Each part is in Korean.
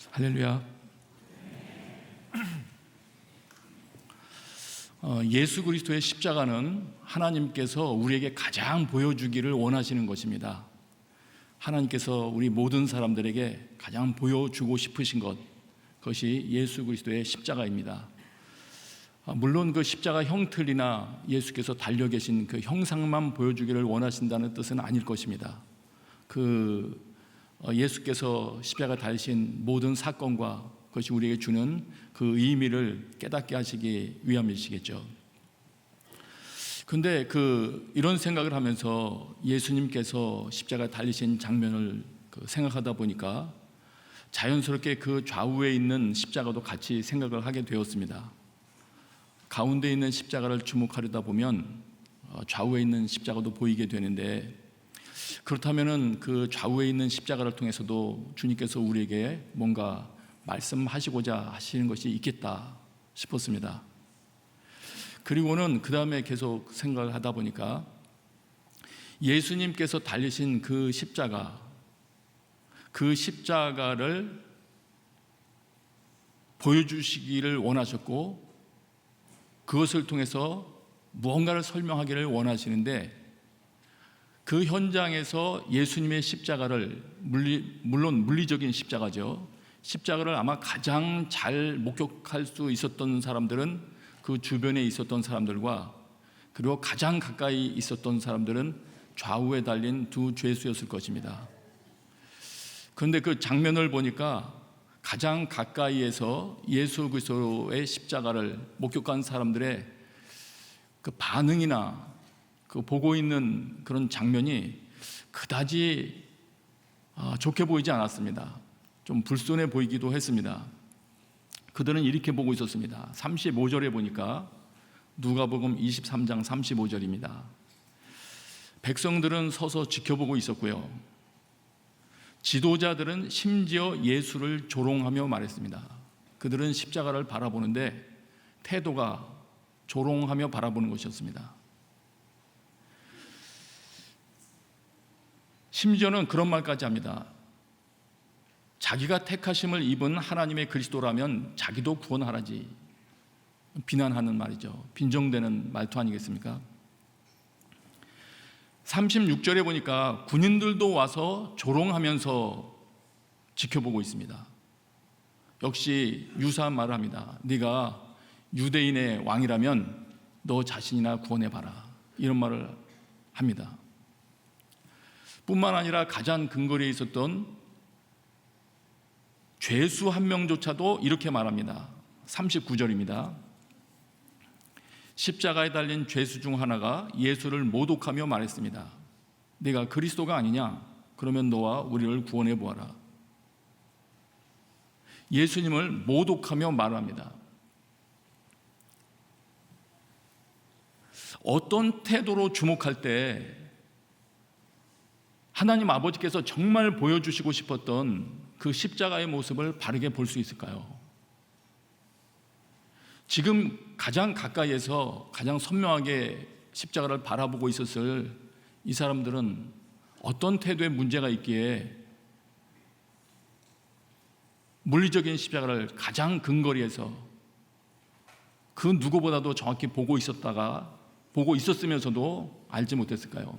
할렐루야. 예수 그리스도의 십자가는 하나님께서 우리에게 가장 보여주기를 원하시는 것입니다. 하나님께서 우리 모든 사람들에게 가장 보여주고 싶으신 것, 그것이 예수 그리스도의 십자가입니다. 물론 그 십자가 형틀이나 예수께서 달려 계신 그 형상만 보여주기를 원하신다는 뜻은 아닐 것입니다. 예수께서 십자가 달리신 모든 사건과 그것이 우리에게 주는 그 의미를 깨닫게 하시기 위함이시겠죠. 근데 이런 생각을 하면서 예수님께서 십자가 달리신 장면을 생각하다 보니까 자연스럽게 그 좌우에 있는 십자가도 같이 생각을 하게 되었습니다. 가운데 있는 십자가를 주목하려다 보면 좌우에 있는 십자가도 보이게 되는데, 그렇다면은 그 좌우에 있는 십자가를 통해서도 주님께서 우리에게 뭔가 말씀하시고자 하시는 것이 있겠다 싶었습니다. 그리고는 그 다음에 계속 생각을 하다 보니까 예수님께서 달리신 그 십자가를 보여주시기를 원하셨고, 그것을 통해서 무언가를 설명하기를 원하시는데, 그 현장에서 예수님의 십자가를, 물론 물리적인 십자가죠, 십자가를 아마 가장 잘 목격할 수 있었던 사람들은 그 주변에 있었던 사람들과, 그리고 가장 가까이 있었던 사람들은 좌우에 달린 두 죄수였을 것입니다. 그런데 그 장면을 보니까 가장 가까이에서 예수 그리스도의 십자가를 목격한 사람들의 그 반응이나 그 보고 있는 그런 장면이 그다지 좋게 보이지 않았습니다. 좀 불손해 보이기도 했습니다. 그들은 이렇게 보고 있었습니다. 35절에 보니까 누가복음 23장 35절입니다. 백성들은 서서 지켜보고 있었고요, 지도자들은 심지어 예수를 조롱하며 말했습니다. 그들은 십자가를 바라보는데 태도가 조롱하며 바라보는 것이었습니다. 심지어는 그런 말까지 합니다. 자기가 택하심을 입은 하나님의 그리스도라면 자기도 구원하라지. 비난하는 말이죠. 빈정대는 말투 아니겠습니까? 36절에 보니까 군인들도 와서 조롱하면서 지켜보고 있습니다. 역시 유사한 말을 합니다. 네가 유대인의 왕이라면 너 자신이나 구원해봐라, 이런 말을 합니다. 뿐만 아니라 가장 근거리에 있었던 죄수 한 명조차도 이렇게 말합니다. 39절입니다. 십자가에 달린 죄수 중 하나가 예수를 모독하며 말했습니다. 네가 그리스도가 아니냐? 그러면 너와 우리를 구원해 보아라. 예수님을 모독하며 말합니다. 어떤 태도로 주목할 때 하나님 아버지께서 정말 보여주시고 싶었던 그 십자가의 모습을 바르게 볼 수 있을까요? 지금 가장 가까이에서 가장 선명하게 십자가를 바라보고 있었을 이 사람들은 어떤 태도에 문제가 있기에 물리적인 십자가를 가장 근거리에서 그 누구보다도 정확히 보고 있었으면서도 알지 못했을까요?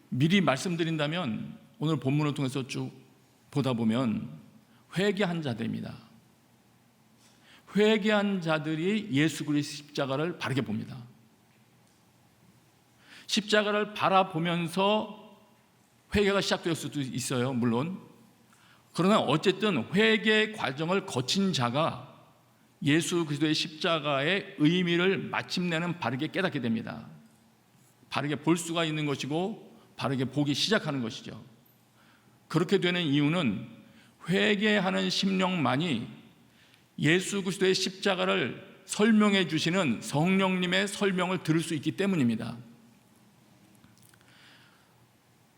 미리 말씀드린다면 오늘 본문을 통해서 쭉 보다 보면 회개한 자들입니다. 회개한 자들이 예수 그리스도의 십자가를 바르게 봅니다. 십자가를 바라보면서 회개가 시작될 수도 있어요, 물론. 그러나 어쨌든 회개 과정을 거친 자가 예수 그리스도의 십자가의 의미를 마침내는 바르게 깨닫게 됩니다. 바르게 볼 수가 있는 것이고 바르게 보기 시작하는 것이죠. 그렇게 되는 이유는 회개하는 심령만이 예수 그리스도의 십자가를 설명해 주시는 성령님의 설명을 들을 수 있기 때문입니다.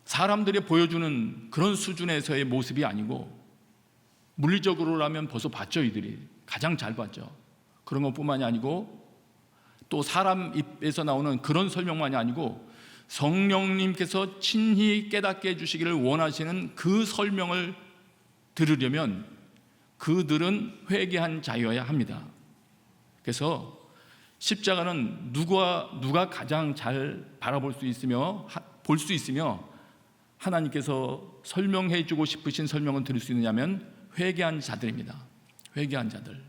사람들이 보여주는 그런 수준에서의 모습이 아니고, 물리적으로라면 벌써 봤죠. 이들이 가장 잘 봤죠. 그런 것뿐만이 아니고 또 사람 입에서 나오는 그런 설명만이 아니고 성령님께서 친히 깨닫게 해주시기를 원하시는 그 설명을 들으려면 그들은 회개한 자여야 합니다. 그래서 십자가는 누가 가장 잘 바라볼 수 있으며 볼 수 있으며 하나님께서 설명해 주고 싶으신 설명을 들을 수 있느냐면 회개한 자들입니다. 회개한 자들.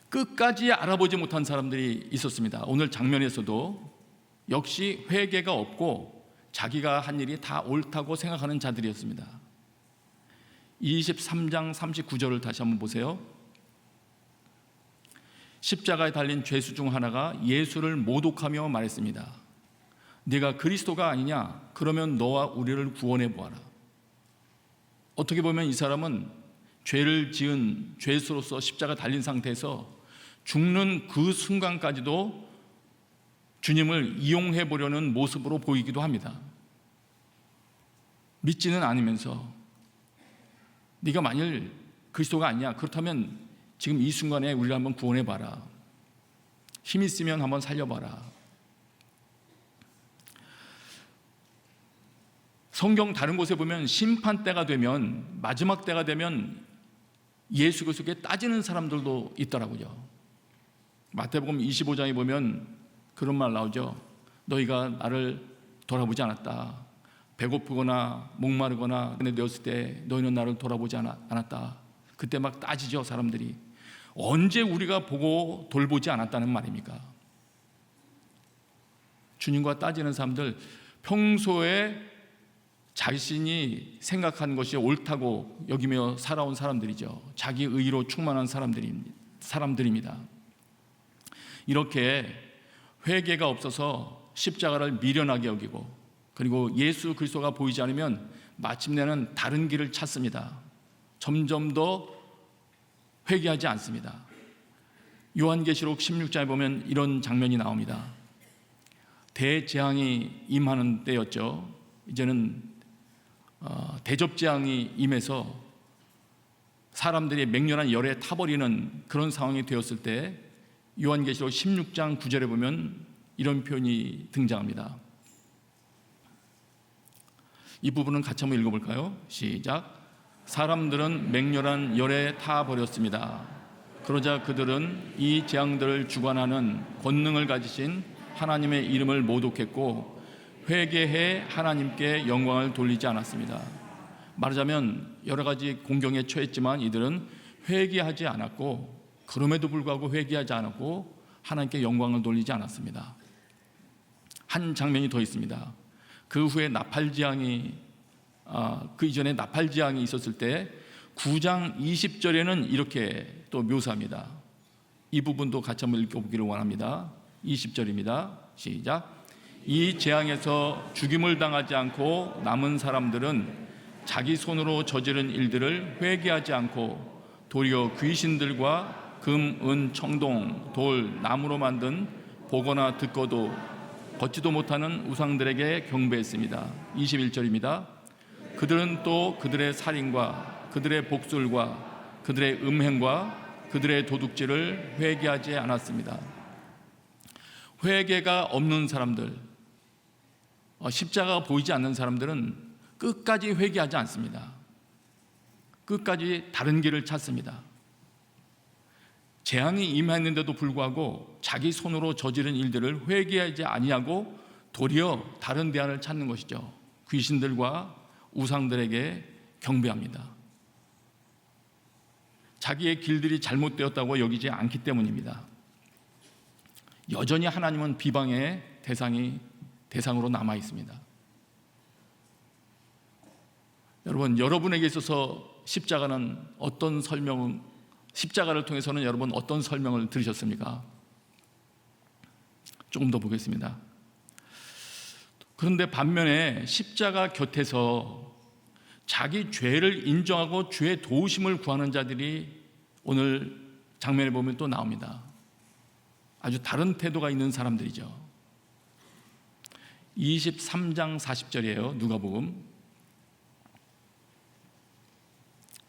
끝까지 알아보지 못한 사람들이 있었습니다. 오늘 장면에서도 역시 회개가 없고 자기가 한 일이 다 옳다고 생각하는 자들이었습니다. 23장 39절을 다시 한번 보세요. 십자가에 달린 죄수 중 하나가 예수를 모독하며 말했습니다. 네가 그리스도가 아니냐? 그러면 너와 우리를 구원해 보아라. 어떻게 보면 이 사람은 죄를 지은 죄수로서 십자가 달린 상태에서 죽는 그 순간까지도 주님을 이용해 보려는 모습으로 보이기도 합니다. 믿지는 않으면서 네가 만일 그리스도가 아니야, 그렇다면 지금 이 순간에 우리를 한번 구원해 봐라. 힘 있으면 한번 살려봐라. 성경 다른 곳에 보면 심판 때가 되면, 마지막 때가 되면 예수 그리스도께 따지는 사람들도 있더라고요. 마태복음 25장에 보면 그런 말 나오죠. 너희가 나를 돌아보지 않았다. 배고프거나 목마르거나 되었을 때 너희는 나를 돌아보지 않았다. 그때 막 따지죠, 사람들이. 언제 우리가 보고 돌보지 않았다는 말입니까? 주님과 따지는 사람들, 평소에 자신이 생각하는 것이 옳다고 여기며 살아온 사람들이죠. 자기 의로 충만한 사람들입니다. 이렇게 회개가 없어서 십자가를 미련하게 여기고, 그리고 예수 그리스도가 보이지 않으면 마침내는 다른 길을 찾습니다. 점점 더 회개하지 않습니다. 요한계시록 16장에 보면 이런 장면이 나옵니다. 대재앙이 임하는 때였죠. 이제는 대접재앙이 임해서 사람들이 맹렬한 열에 타버리는 그런 상황이 되었을 때 요한계시록 16장 9절에 보면 이런 표현이 등장합니다. 이 부분은 같이 한번 읽어볼까요? 시작. 사람들은 맹렬한 열에 타버렸습니다. 그러자 그들은 이 재앙들을 주관하는 권능을 가지신 하나님의 이름을 모독했고 회개해 하나님께 영광을 돌리지 않았습니다. 말하자면 여러 가지 공경에 처했지만 이들은 회개하지 않았고, 그럼에도 불구하고 회개하지 않았고 하나님께 영광을 돌리지 않았습니다. 한 장면이 더 있습니다. 그 후에 그 이전에 나팔지향이 있었을 때 9장 20절에는 이렇게 또 묘사합니다. 이 부분도 같이 한번 읽어보기를 원합니다. 20절입니다. 시작. 이 재앙에서 죽임을 당하지 않고 남은 사람들은 자기 손으로 저지른 일들을 회개하지 않고 도리어 귀신들과 금, 은, 청동, 돌, 나무로 만든 보거나 듣고도 걷지도 못하는 우상들에게 경배했습니다. 21절입니다. 그들은 또 그들의 살인과 그들의 복술과 그들의 음행과 그들의 도둑질을 회개하지 않았습니다. 회개가 없는 사람들, 십자가가 보이지 않는 사람들은 끝까지 회개하지 않습니다. 끝까지 다른 길을 찾습니다. 재앙이 임했는데도 불구하고 자기 손으로 저지른 일들을 회개하지 아니하고 도리어 다른 대안을 찾는 것이죠. 귀신들과 우상들에게 경배합니다. 자기의 길들이 잘못되었다고 여기지 않기 때문입니다. 여전히 하나님은 비방의 대상으로 남아 있습니다. 여러분, 여러분에게 있어서 십자가를 통해서는 여러분 어떤 설명을 들으셨습니까? 조금 더 보겠습니다. 그런데 반면에 십자가 곁에서 자기 죄를 인정하고 죄의 도우심을 구하는 자들이 오늘 장면에 보면 또 나옵니다. 아주 다른 태도가 있는 사람들이죠. 23장 40절이에요. 누가복음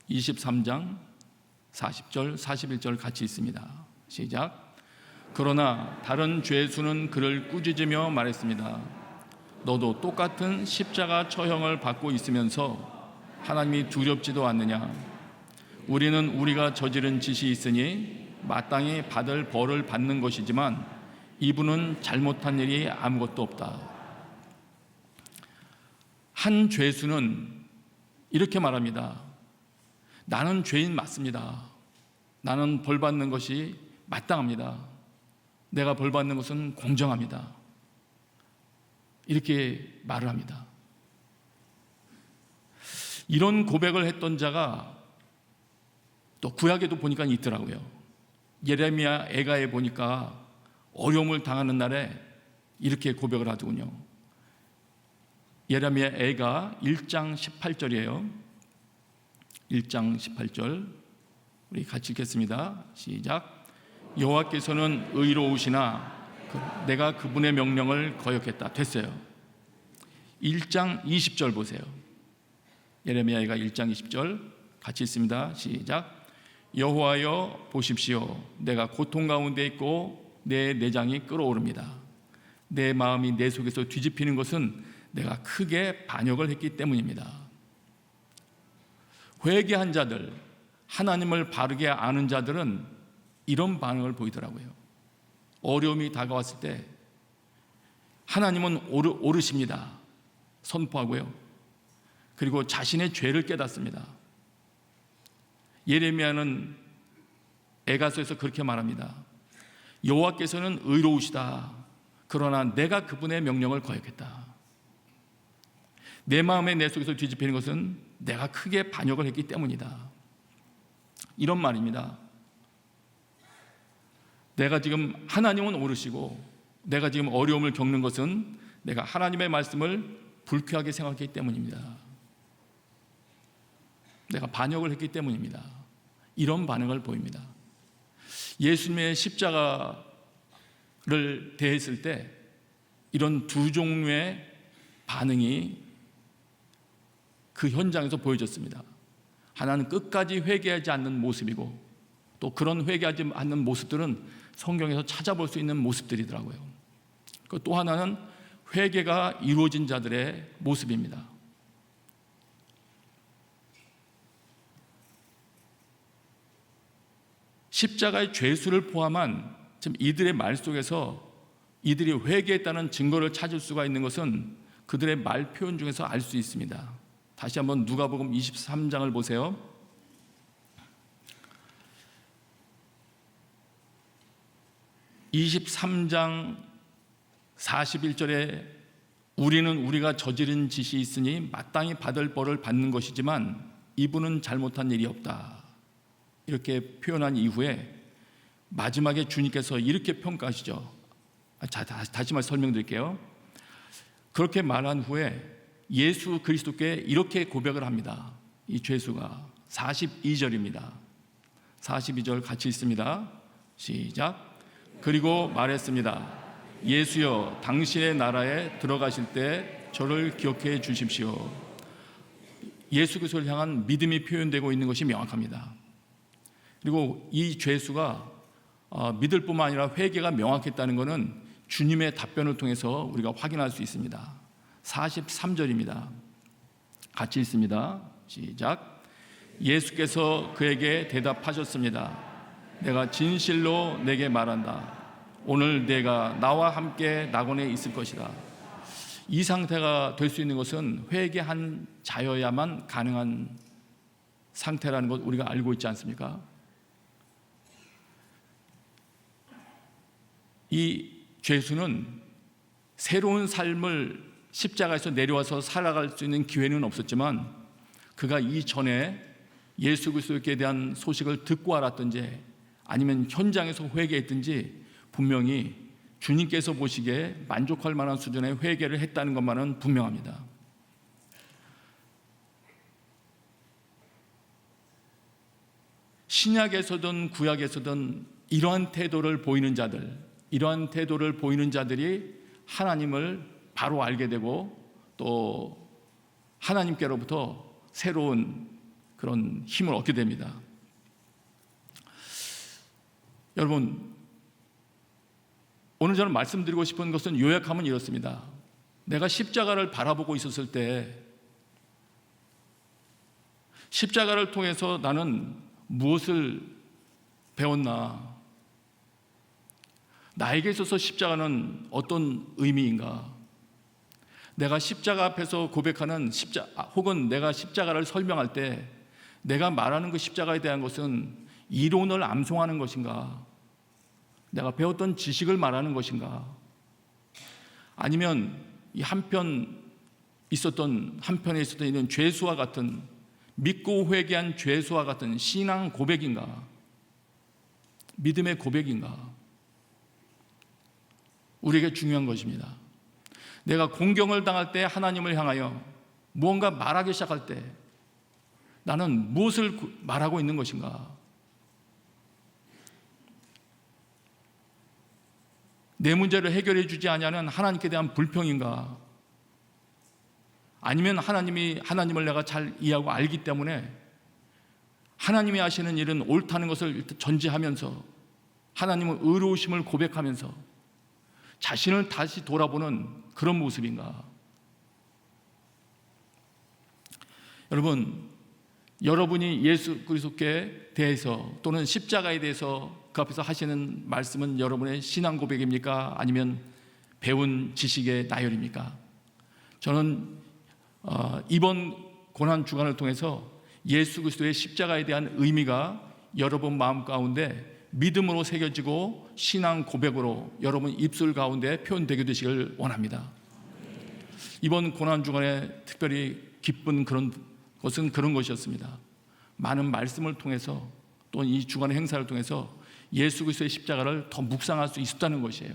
23장 40절 41절 같이 있습니다. 시작. 그러나 다른 죄수는 그를 꾸짖으며 말했습니다. 너도 똑같은 십자가 처형을 받고 있으면서 하나님이 두렵지도 않느냐? 우리는 우리가 저지른 짓이 있으니 마땅히 받을 벌을 받는 것이지만 이분은 잘못한 일이 아무것도 없다. 한 죄수는 이렇게 말합니다. 나는 죄인 맞습니다. 나는 벌 받는 것이 마땅합니다. 내가 벌 받는 것은 공정합니다. 이렇게 말을 합니다. 이런 고백을 했던 자가 또 구약에도 보니까 있더라고요. 예레미야 애가에 보니까 어려움을 당하는 날에 이렇게 고백을 하더군요. 예레미야 애가 1장 18절이에요. 1장 18절 우리 같이 읽겠습니다. 시작. 여호와께서는 의로우시나 내가 그분의 명령을 거역했다. 됐어요. 1장 20절 보세요. 예레미야가 1장 20절 같이 읽습니다. 시작. 여호와여 보십시오. 내가 고통 가운데 있고 내 내장이 끓어오릅니다. 내 마음이 내 속에서 뒤집히는 것은 내가 크게 반역을 했기 때문입니다. 회개한 자들, 하나님을 바르게 아는 자들은 이런 반응을 보이더라고요. 어려움이 다가왔을 때 하나님은 옳으십니다. 선포하고요. 그리고 자신의 죄를 깨닫습니다. 예레미야는 에가서에서 그렇게 말합니다. 여호와께서는 의로우시다. 그러나 내가 그분의 명령을 거역했다. 내 마음에 내 속에서 뒤집히는 것은 내가 크게 반역을 했기 때문이다. 이런 말입니다. 내가 지금 하나님은 옳으시고 내가 지금 어려움을 겪는 것은 내가 하나님의 말씀을 불쾌하게 생각했기 때문입니다. 내가 반역을 했기 때문입니다. 이런 반응을 보입니다. 예수님의 십자가를 대했을 때 이런 두 종류의 반응이 그 현장에서 보여졌습니다. 하나는 끝까지 회개하지 않는 모습이고 또 그런 회개하지 않는 모습들은 성경에서 찾아볼 수 있는 모습들이더라고요. 또 하나는 회개가 이루어진 자들의 모습입니다. 십자가의 죄수를 포함한 지금 이들의 말 속에서 이들이 회개했다는 증거를 찾을 수가 있는 것은 그들의 말 표현 중에서 알 수 있습니다. 다시 한번 누가복음 23장을 보세요. (23장 41절에) 우리는 우리가 저지른 짓이 있으니 마땅히 받을 벌을 받는 것이지만 이분은 잘못한 일이 없다. 이렇게 표현한 이후에 마지막에 주님께서 이렇게 평가하시죠. 다시 말 설명드릴게요. 그렇게 말한 후에 예수 그리스도께 이렇게 고백을 합니다. 이 죄수가 42절입니다. 42절 같이 읽습니다. 시작. 그리고 말했습니다. 예수여, 당신의 나라에 들어가실 때 저를 기억해 주십시오. 예수 그리스도를 향한 믿음이 표현되고 있는 것이 명확합니다. 그리고 이 죄수가 믿을 뿐만 아니라 회개가 명확했다는 것은 주님의 답변을 통해서 우리가 확인할 수 있습니다. 43절입니다. 같이 읽습니다. 시작. 예수께서 그에게 대답하셨습니다. 내가 진실로 내게 말한다. 오늘 내가 나와 함께 낙원에 있을 것이다. 이 상태가 될 수 있는 것은 회개한 자여야만 가능한 상태라는 것 우리가 알고 있지 않습니까? 이 죄수는 새로운 삶을 십자가에서 내려와서 살아갈 수 있는 기회는 없었지만 그가 이전에 예수 그리스도께 대한 소식을 듣고 알았든지 아니면 현장에서 회개했든지 분명히 주님께서 보시기에 만족할 만한 수준의 회개를 했다는 것만은 분명합니다. 신약에서든 구약에서든 이러한 태도를 보이는 자들이 하나님을 바로 알게 되고 또 하나님께로부터 새로운 그런 힘을 얻게 됩니다. 여러분, 오늘 저는 말씀드리고 싶은 것은 요약하면 이렇습니다. 내가 십자가를 바라보고 있었을 때 십자가를 통해서 나는 무엇을 배웠나? 나에게 있어서 십자가는 어떤 의미인가? 내가 십자가 앞에서 고백하는 혹은 내가 십자가를 설명할 때 내가 말하는 그 십자가에 대한 것은 이론을 암송하는 것인가? 내가 배웠던 지식을 말하는 것인가? 아니면 이 한편에 있었던 이런 죄수와 같은, 믿고 회개한 죄수와 같은 신앙 고백인가? 믿음의 고백인가? 우리에게 중요한 것입니다. 내가 공경을 당할 때 하나님을 향하여 무언가 말하기 시작할 때 나는 무엇을 말하고 있는 것인가? 내 문제를 해결해 주지 아니하는 하나님께 대한 불평인가? 아니면 하나님을 내가 잘 이해하고 알기 때문에 하나님이 하시는 일은 옳다는 것을 전제하면서 하나님의 의로우심을 고백하면서 자신을 다시 돌아보는 그런 모습인가? 여러분이 예수 그리스도께 대해서 또는 십자가에 대해서 그 앞에서 하시는 말씀은 여러분의 신앙 고백입니까? 아니면 배운 지식의 나열입니까? 저는 이번 고난 주간을 통해서 예수 그리스도의 십자가에 대한 의미가 여러분 마음 가운데 믿음으로 새겨지고 신앙 고백으로 여러분 입술 가운데 표현되게 되시길 원합니다. 이번 고난 주간에 특별히 기쁜 그런 것은 그런 것이었습니다. 많은 말씀을 통해서 또 이 주간의 행사를 통해서 예수 그리스도의 십자가를 더 묵상할 수 있었다는 것이에요.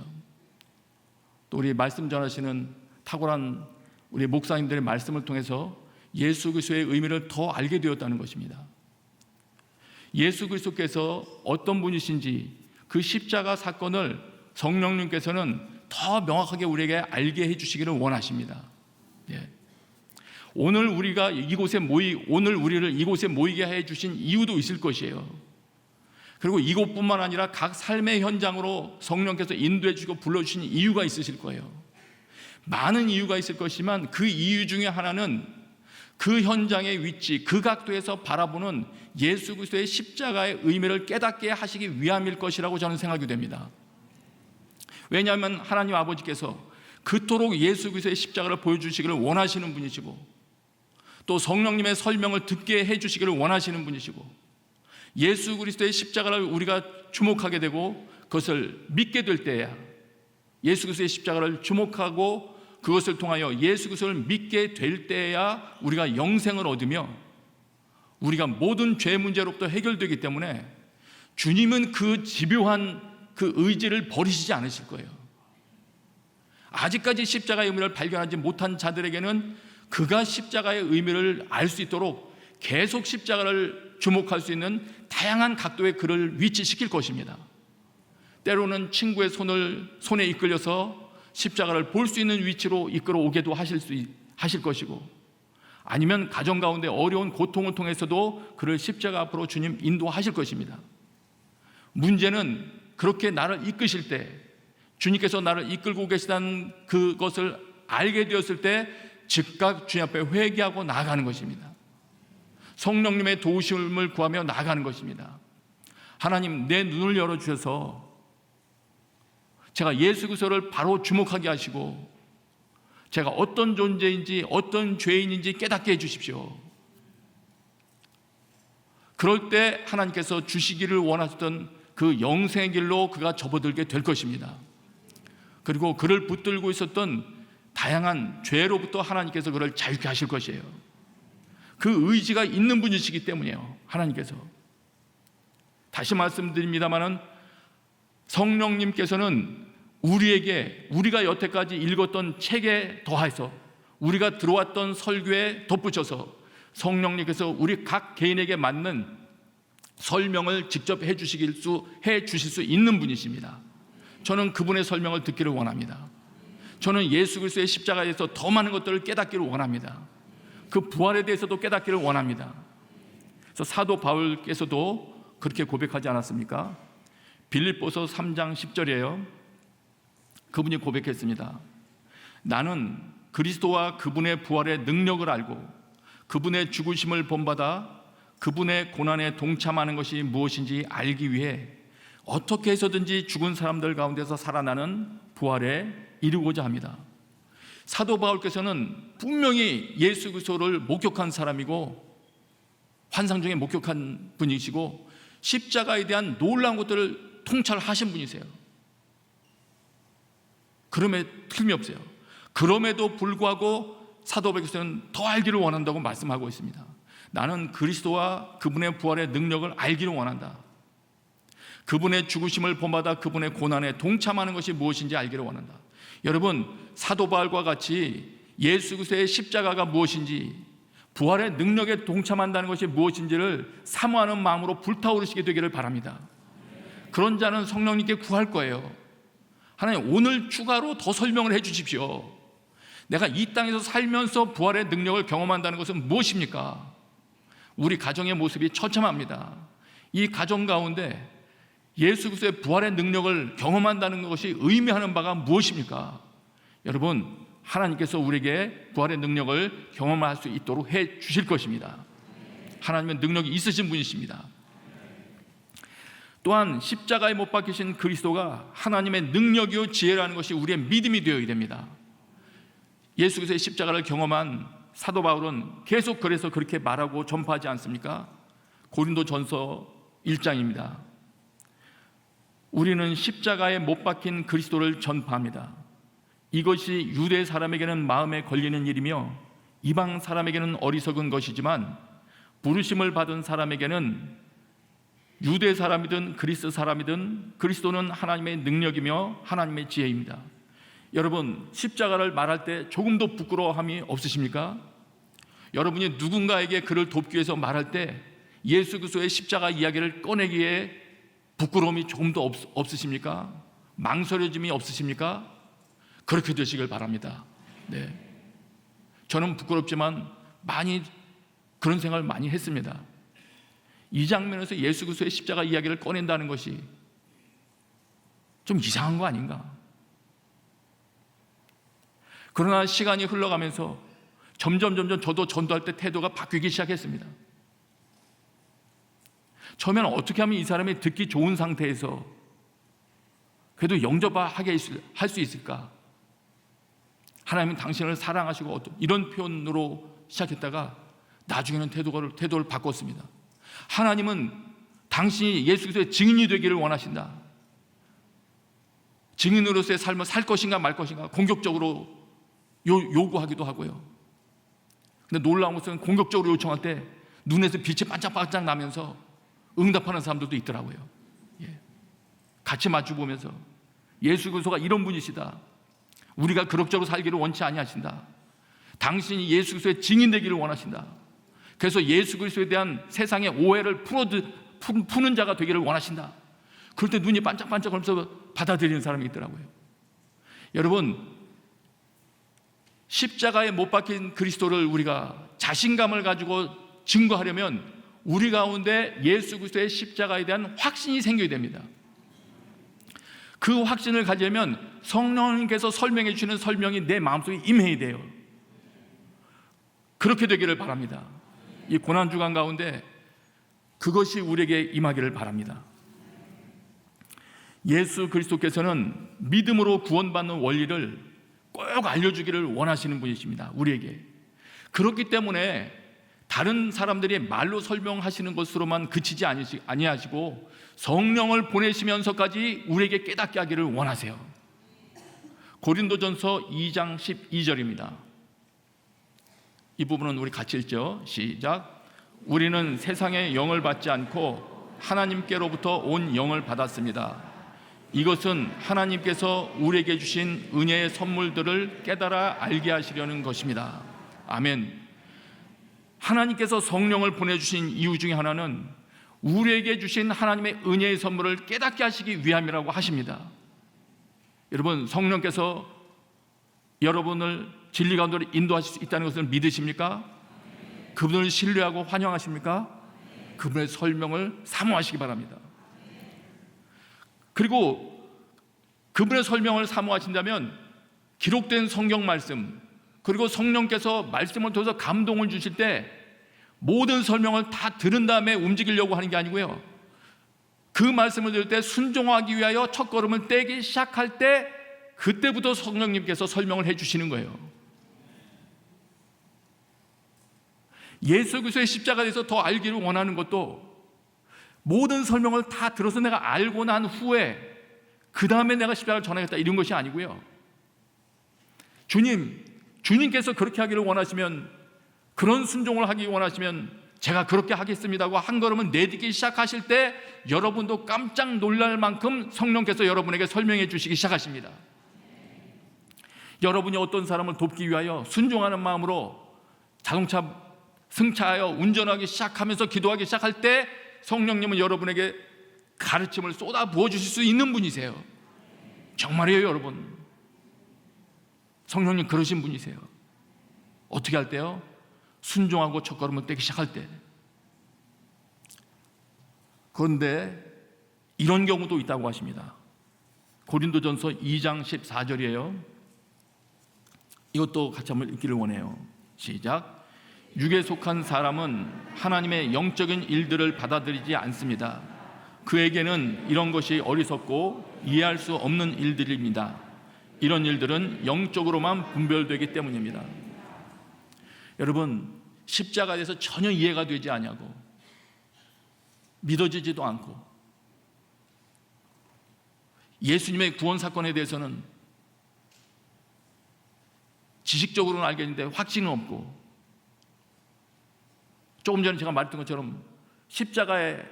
또 우리 말씀 전하시는 탁월한 우리 목사님들의 말씀을 통해서 예수 그리스도의 의미를 더 알게 되었다는 것입니다. 예수 그리스도께서 어떤 분이신지 그 십자가 사건을 성령님께서는 더 명확하게 우리에게 알게 해주시기를 원하십니다. 오늘 우리를 이곳에 모이게 해주신 이유도 있을 것이에요. 그리고 이곳뿐만 아니라 각 삶의 현장으로 성령께서 인도해 주시고 불러주신 이유가 있으실 거예요. 많은 이유가 있을 것이지만 그 이유 중에 하나는 그 현장의 위치, 그 각도에서 바라보는 예수 그리스도의 십자가의 의미를 깨닫게 하시기 위함일 것이라고 저는 생각이 됩니다. 왜냐하면 하나님 아버지께서 그토록 예수 그리스도의 십자가를 보여주시기를 원하시는 분이시고 또 성령님의 설명을 듣게 해주시기를 원하시는 분이시고 예수 그리스도의 십자가를 우리가 주목하게 되고 그것을 믿게 될 때야, 예수 그리스도의 십자가를 주목하고 그것을 통하여 예수 그리스도를 믿게 될 때야 우리가 영생을 얻으며 우리가 모든 죄 문제로부터 해결되기 때문에 주님은 그 집요한 그 의지를 버리시지 않으실 거예요. 아직까지 십자가의 의미를 발견하지 못한 자들에게는 그가 십자가의 의미를 알 수 있도록 계속 십자가를 주목할 수 있는 다양한 각도의 그를 위치시킬 것입니다. 때로는 친구의 손에 이끌려서 십자가를 볼 수 있는 위치로 이끌어 오게도 하실 것이고, 아니면 가정 가운데 어려운 고통을 통해서도 그를 십자가 앞으로 주님 인도하실 것입니다. 문제는 그렇게 나를 이끄실 때, 주님께서 나를 이끌고 계시다는 그것을 알게 되었을 때 즉각 주님 앞에 회개하고 나아가는 것입니다. 성령님의 도우심을 구하며 나아가는 것입니다. 하나님, 내 눈을 열어주셔서 제가 예수 그리스도를 바로 주목하게 하시고 제가 어떤 존재인지 어떤 죄인인지 깨닫게 해주십시오. 그럴 때 하나님께서 주시기를 원하셨던 그 영생의 길로 그가 접어들게 될 것입니다. 그리고 그를 붙들고 있었던 다양한 죄로부터 하나님께서 그를 자유케 하실 것이에요. 그 의지가 있는 분이시기 때문이에요. 하나님께서. 다시 말씀드립니다마는 성령님께서는 우리가 여태까지 읽었던 책에 더해서 우리가 들어왔던 설교에 덧붙여서 성령님께서 우리 각 개인에게 맞는 설명을 직접 해 주실 수 있는 분이십니다. 저는 그분의 설명을 듣기를 원합니다. 저는 예수 그리스도의 십자가에 대해서 더 많은 것들을 깨닫기를 원합니다. 그 부활에 대해서도 깨닫기를 원합니다. 그래서 사도 바울께서도 그렇게 고백하지 않았습니까? 빌립보서 3장 10절이에요. 그분이 고백했습니다. 나는 그리스도와 그분의 부활의 능력을 알고 그분의 죽으심을 본받아 그분의 고난에 동참하는 것이 무엇인지 알기 위해 어떻게 해서든지 죽은 사람들 가운데서 살아나는 부활에 이르고자 합니다. 사도 바울께서는 분명히 예수 그리스도를 목격한 사람이고 환상 중에 목격한 분이시고 십자가에 대한 놀라운 것들을 통찰하신 분이세요. 그럼에 틀림이 없어요. 그럼에도 불구하고 사도 바울께서는 더 알기를 원한다고 말씀하고 있습니다. 나는 그리스도와 그분의 부활의 능력을 알기를 원한다. 그분의 죽으심을 본받아 그분의 고난에 동참하는 것이 무엇인지 알기를 원한다. 여러분, 사도 바울과 같이 예수 그리스도의 십자가가 무엇인지, 부활의 능력에 동참한다는 것이 무엇인지를 사모하는 마음으로 불타오르시게 되기를 바랍니다. 그런 자는 성령님께 구할 거예요. 하나님, 오늘 추가로 더 설명을 해 주십시오. 내가 이 땅에서 살면서 부활의 능력을 경험한다는 것은 무엇입니까? 우리 가정의 모습이 처참합니다. 이 가정 가운데 예수 그리스도의 부활의 능력을 경험한다는 것이 의미하는 바가 무엇입니까? 여러분, 하나님께서 우리에게 부활의 능력을 경험할 수 있도록 해 주실 것입니다. 하나님은 능력이 있으신 분이십니다. 또한 십자가에 못 박히신 그리스도가 하나님의 능력이요 지혜라는 것이 우리의 믿음이 되어야 됩니다. 예수 그리스도의 십자가를 경험한 사도 바울은 계속 그래서 그렇게 말하고 전파하지 않습니까? 고린도전서 1장입니다. 우리는 십자가에 못 박힌 그리스도를 전파합니다. 이것이 유대 사람에게는 마음에 걸리는 일이며 이방 사람에게는 어리석은 것이지만 부르심을 받은 사람에게는 유대 사람이든 그리스 사람이든 그리스도는 하나님의 능력이며 하나님의 지혜입니다. 여러분, 십자가를 말할 때 조금도 부끄러움이 없으십니까? 여러분이 누군가에게 그를 돕기 위해서 말할 때 예수 그리스도의 십자가 이야기를 꺼내기에 부끄러움이 조금도 없으십니까? 망설여짐이 없으십니까? 그렇게 되시길 바랍니다. 네. 저는 부끄럽지만 많이 그런 생각을 많이 했습니다. 이 장면에서 예수 그리스도의 십자가 이야기를 꺼낸다는 것이 좀 이상한 거 아닌가? 그러나 시간이 흘러가면서 점점 저도 전도할 때 태도가 바뀌기 시작했습니다. 처음에는 어떻게 하면 이 사람이 듣기 좋은 상태에서 그래도 영접하게 할 수 있을까? 하나님은 당신을 사랑하시고 이런 표현으로 시작했다가 나중에는 태도를 바꿨습니다. 하나님은 당신이 예수 그리스도의 증인이 되기를 원하신다. 증인으로서의 삶을 살 것인가 말 것인가 공격적으로 요구하기도 하고요. 근데 놀라운 것은 공격적으로 요청할 때 눈에서 빛이 반짝반짝 나면서 응답하는 사람들도 있더라고요. 예. 같이 마주보면서 예수 그리스도가 이런 분이시다. 우리가 그럭저럭 살기를 원치 아니하신다. 당신이 예수 그리스도의 증인 되기를 원하신다. 그래서 예수 그리스도에 대한 세상의 오해를 푸는 자가 되기를 원하신다. 그럴 때 눈이 반짝반짝하면서 받아들이는 사람이 있더라고요. 여러분, 십자가에 못 박힌 그리스도를 우리가 자신감을 가지고 증거하려면 우리 가운데 예수 그리스도의 십자가에 대한 확신이 생겨야 됩니다. 그 확신을 가지려면 성령님께서 설명해 주시는 설명이 내 마음속에 임해야 돼요. 그렇게 되기를 바랍니다. 이 고난주간 가운데 그것이 우리에게 임하기를 바랍니다. 예수 그리스도께서는 믿음으로 구원받는 원리를 꼭 알려주기를 원하시는 분이십니다. 우리에게. 그렇기 때문에 다른 사람들이 말로 설명하시는 것으로만 그치지 아니하시고 성령을 보내시면서까지 우리에게 깨닫게 하기를 원하세요. 고린도전서 2장 12절입니다. 이 부분은 우리 같이 읽죠. 시작. 우리는 세상의 영을 받지 않고 하나님께로부터 온 영을 받았습니다. 이것은 하나님께서 우리에게 주신 은혜의 선물들을 깨달아 알게 하시려는 것입니다. 아멘. 하나님께서 성령을 보내주신 이유 중에 하나는 우리에게 주신 하나님의 은혜의 선물을 깨닫게 하시기 위함이라고 하십니다. 여러분, 성령께서 여러분을 진리 가운데로 인도하실 수 있다는 것을 믿으십니까? 그분을 신뢰하고 환영하십니까? 그분의 설명을 사모하시기 바랍니다. 그리고 그분의 설명을 사모하신다면 기록된 성경 말씀, 그리고 성령께서 말씀을 통해서 감동을 주실 때 모든 설명을 다 들은 다음에 움직이려고 하는 게 아니고요, 그 말씀을 들을 때 순종하기 위하여 첫걸음을 떼기 시작할 때 그때부터 성령님께서 설명을 해주시는 거예요. 예수 그리스도의 십자가에 대해서 더 알기를 원하는 것도 모든 설명을 다 들어서 내가 알고 난 후에 그 다음에 내가 십자가를 전하겠다 이런 것이 아니고요, 주님께서 그렇게 하기를 원하시면, 그런 순종을 하기 원하시면 제가 그렇게 하겠습니다고 한 걸음을 내딛기 시작하실 때 여러분도 깜짝 놀랄 만큼 성령께서 여러분에게 설명해 주시기 시작하십니다. 여러분이 어떤 사람을 돕기 위하여 순종하는 마음으로 자동차 승차하여 운전하기 시작하면서 기도하기 시작할 때 성령님은 여러분에게 가르침을 쏟아 부어 주실 수 있는 분이세요. 정말이에요, 여러분. 성령님 그러신 분이세요. 어떻게 할 때요? 순종하고 첫걸음을 떼기 시작할 때. 그런데 이런 경우도 있다고 하십니다. 고린도전서 2장 14절이에요. 이것도 같이 한번 읽기를 원해요. 시작. 육에 속한 사람은 하나님의 영적인 일들을 받아들이지 않습니다. 그에게는 이런 것이 어리석고 이해할 수 없는 일들입니다. 이런 일들은 영적으로만 분별되기 때문입니다. 여러분, 십자가에 대해서 전혀 이해가 되지 않냐고, 믿어지지도 않고, 예수님의 구원 사건에 대해서는 지식적으로는 알겠는데 확신은 없고, 조금 전에 제가 말했던 것처럼 십자가의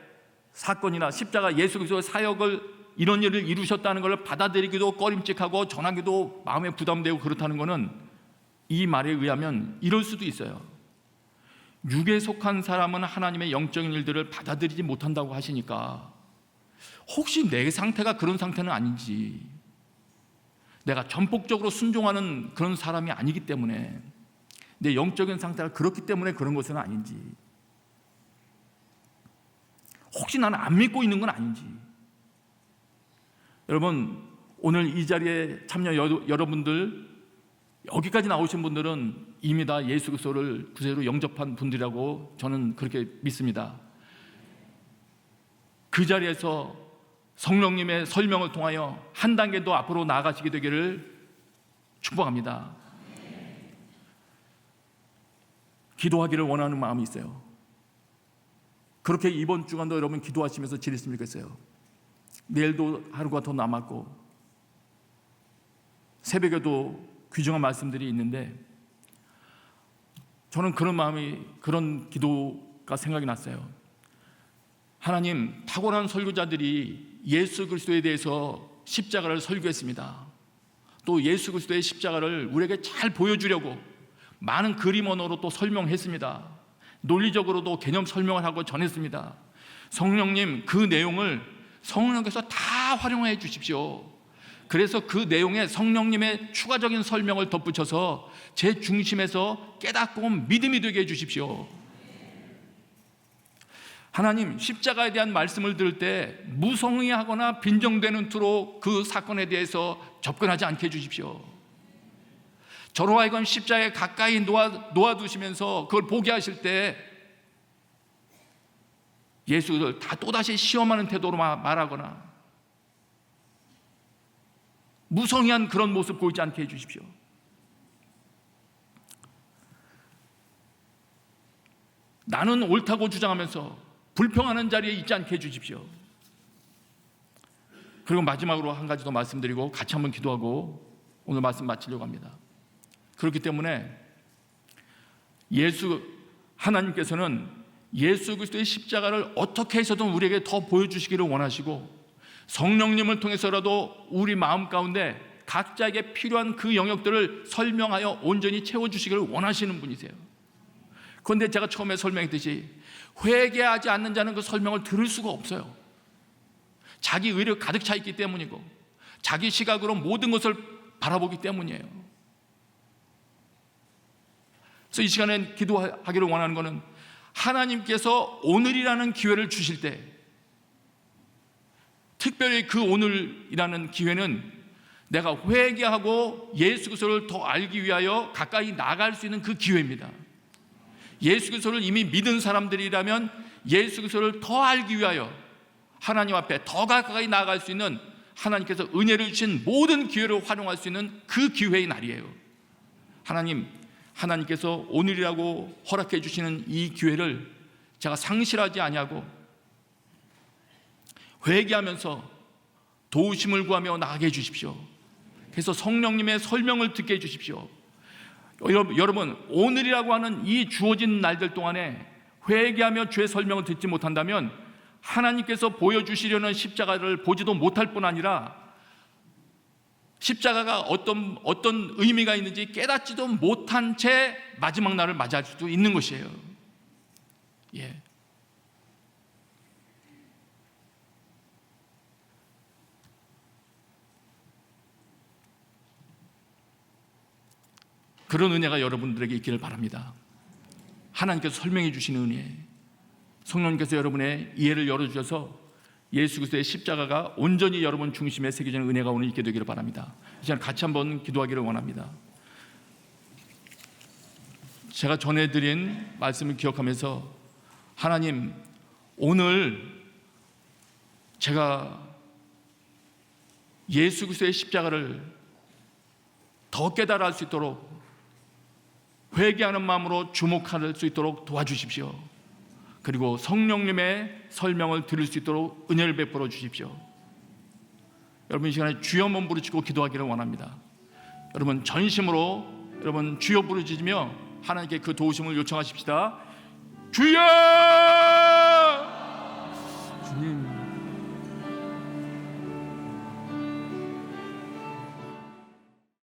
사건이나 십자가 예수 그리스도의 사역을, 이런 일을 이루셨다는 것을 받아들이기도 꺼림칙하고 전하기도 마음에 부담되고 그렇다는 것은 이 말에 의하면 이럴 수도 있어요. 육에 속한 사람은 하나님의 영적인 일들을 받아들이지 못한다고 하시니까 혹시 내 상태가 그런 상태는 아닌지, 내가 전폭적으로 순종하는 그런 사람이 아니기 때문에, 내 영적인 상태가 그렇기 때문에 그런 것은 아닌지, 혹시 나는 안 믿고 있는 건 아닌지. 여러분, 오늘 이 자리에 참여 여러분들, 여기까지 나오신 분들은 이미 다 예수 그리스도를 구세주로 영접한 분들이라고 저는 그렇게 믿습니다. 그 자리에서 성령님의 설명을 통하여 한 단계 더 앞으로 나아가시게 되기를 축복합니다. 기도하기를 원하는 마음이 있어요. 그렇게 이번 주간도 여러분 기도하시면서 지냈으면 좋겠어요. 내일도 하루가 더 남았고 새벽에도 귀중한 말씀들이 있는데, 저는 그런 마음이, 그런 기도가 생각이 났어요. 하나님, 탁월한 설교자들이 예수 그리스도에 대해서 십자가를 설교했습니다. 또 예수 그리스도의 십자가를 우리에게 잘 보여주려고 많은 그림 언어로 또 설명했습니다. 논리적으로도 개념 설명을 하고 전했습니다. 성령님, 그 내용을 성령께서 다 활용해 주십시오. 그래서 그 내용에 성령님의 추가적인 설명을 덧붙여서 제 중심에서 깨닫고 믿음이 되게 해 주십시오. 하나님, 십자가에 대한 말씀을 들을 때 무성의하거나 빈정되는 투로 그 사건에 대해서 접근하지 않게 해 주십시오. 저로 하여금 십자가에 가까이 놓아두시면서 그걸 보게 하실 때 예수를 다 또다시 시험하는 태도로 말하거나 무성의한 그런 모습 보이지 않게 해주십시오. 나는 옳다고 주장하면서 불평하는 자리에 있지 않게 해주십시오. 그리고 마지막으로 한 가지 더 말씀드리고 같이 한번 기도하고 오늘 말씀 마치려고 합니다. 그렇기 때문에 하나님께서는 예수 그리스도의 십자가를 어떻게 해서든 우리에게 더 보여주시기를 원하시고, 성령님을 통해서라도 우리 마음 가운데 각자에게 필요한 그 영역들을 설명하여 온전히 채워주시기를 원하시는 분이세요. 그런데 제가 처음에 설명했듯이 회개하지 않는 자는 그 설명을 들을 수가 없어요. 자기 의리가 가득 차 있기 때문이고 자기 시각으로 모든 것을 바라보기 때문이에요. 그래서 이 시간에 기도하기를 원하는 것은 하나님께서 오늘이라는 기회를 주실 때, 특별히 그 오늘이라는 기회는 내가 회개하고 예수 그리스도를 더 알기 위하여 가까이 나아갈 수 있는 그 기회입니다. 예수 그리스도를 이미 믿은 사람들이라면 예수 그리스도를 더 알기 위하여 하나님 앞에 더 가까이 나아갈 수 있는, 하나님께서 은혜를 주신 모든 기회를 활용할 수 있는 그 기회의 날이에요. 하나님께서 오늘이라고 허락해 주시는 이 기회를 제가 상실하지 아니하고 회개하면서 도우심을 구하며 나아가게 해주십시오. 그래서 성령님의 설명을 듣게 해주십시오. 여러분, 오늘이라고 하는 이 주어진 날들 동안에 회개하며 주의 설명을 듣지 못한다면 하나님께서 보여주시려는 십자가를 보지도 못할 뿐 아니라 십자가가 어떤 의미가 있는지 깨닫지도 못한 채 마지막 날을 맞이할 수도 있는 것이에요. 예. 그런 은혜가 여러분들에게 있기를 바랍니다. 하나님께서 설명해 주시는 은혜, 성령님께서 여러분의 이해를 열어주셔서 예수 그리스도의 십자가가 온전히 여러분 중심에 새겨지는 은혜가 오늘 있게 되기를 바랍니다. 이제 같이 한번 기도하기를 원합니다. 제가 전해드린 말씀을 기억하면서 하나님, 오늘 제가 예수 그리스도의 십자가를 더 깨달아 할 수 있도록 회개하는 마음으로 주목할 수 있도록 도와주십시오. 그리고 성령님의 설명을 들을 수 있도록 은혜를 베풀어 주십시오. 여러분, 이 시간에 주여 한번 부르짖고 기도하기를 원합니다. 여러분, 전심으로 여러분 주여 부르짖으며 하나님께 그 도우심을 요청하십시다. 주여!